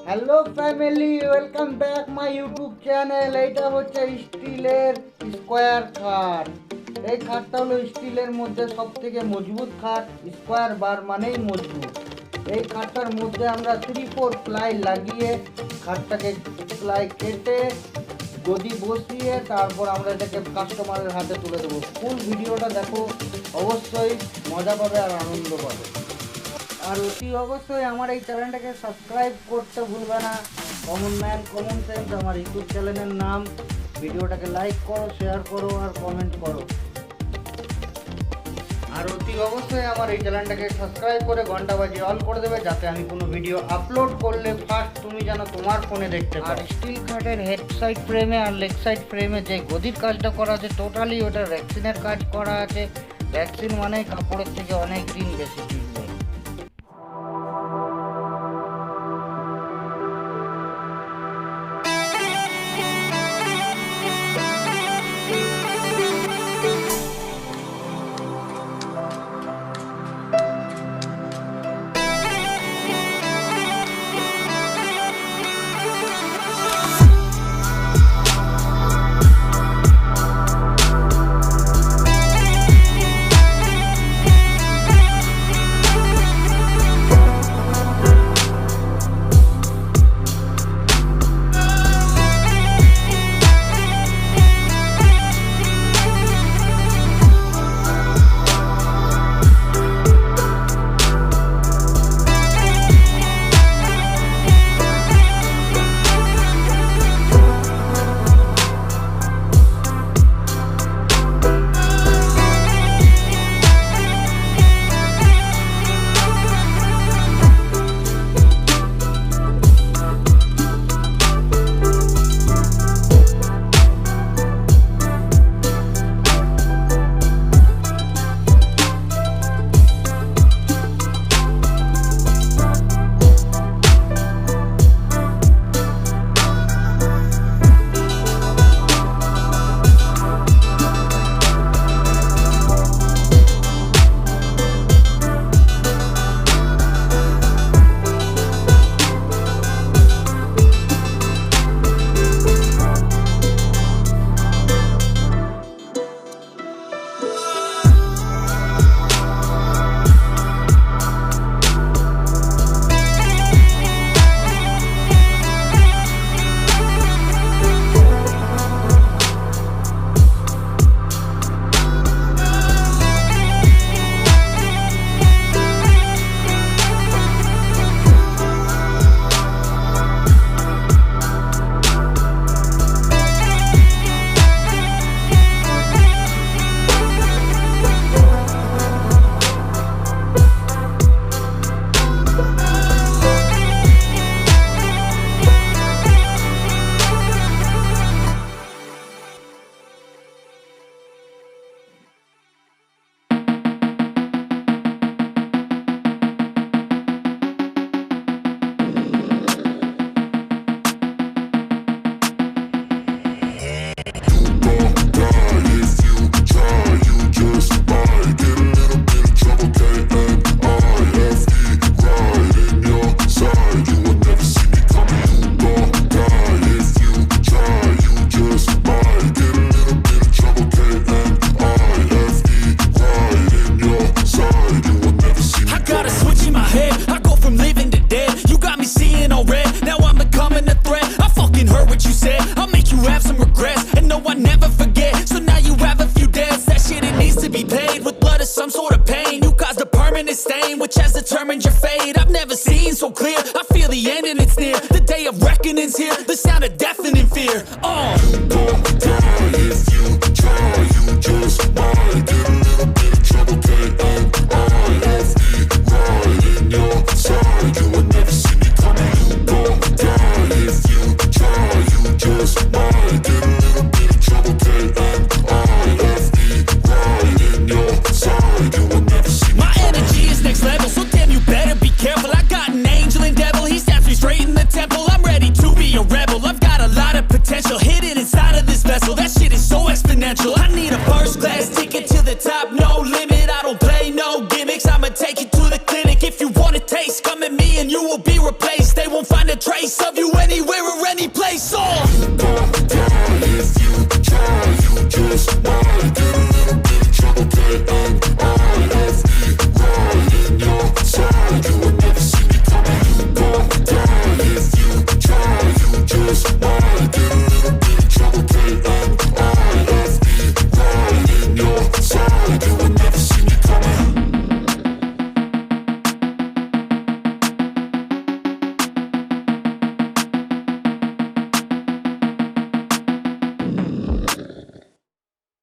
Hello family, welcome back my YouTube channel. এইটা হচ্ছে স্টিলের স্কোয়ার খাট। এই খাটটা হলো স্টিলের মধ্যে সব থেকে মজবুত খাট। স্কোয়ার বার মানেই মজবুত। এই খাটটার মধ্যে আমরা 3-4 প্লাই লাগিয়ে খাটটাকে প্লাই কেটে গদি বসিয়ে তারপর আমরা এটাকে কাস্টমারের হাতে তুলে দেবো। ফুল ভিডিওটা দেখো, অবশ্যই মজা পাবে আর আনন্দ পাবে। আর অতি অবশ্যই আমার এই চ্যানেলটাকে সাবস্ক্রাইব করতে ভুলবে না। কমন ম্যান কমন সেন্স আমার ইউটিউব চ্যানেলের নাম। ভিডিওটাকে লাইক করো, শেয়ার করো আর কমেন্ট করো। আর অতি অবশ্যই আমার এই চ্যানেলটাকে সাবস্ক্রাইব করে ঘন্টা বাজিয়ে অল করে দেবে, যাতে আমি কোনো ভিডিও আপলোড করলে ফার্স্ট তুমি যেন তোমার ফোনে দেখতে পাও। আর স্টিল খাটের হেড সাইড ফ্রেমে আর লেগ সাইড ফ্রেমে যে গদির কাজটা করা আছে, টোটালি ওটা ভ্যাকসিনের কাজ করা আছে। ভ্যাকসিন মানে কাপড়ের থেকে অনেক দিন বেশি টিকবে। Some sort of pain, you caused a permanent stain, which has determined your fate. I've never seen so clear, I feel the end and it's near. The day of reckoning's here, the sound of deafening fear. You don't die if you try, you just might get a little bit of trouble, K-N-I-F-E, right in your side. You will never see me coming. You don't die if you try, you just might get a little bit of trouble, K-N-I-F-E, right in your side. You will never see me. My energy is next level, so damn you better be careful. I got an angel and devil, he stabs me straight in the temple. I'm ready to be a rebel, I've got a lot of potential hidden inside of this vessel. That shit is so exponential. I need a first class ticket find a trace of you anywhere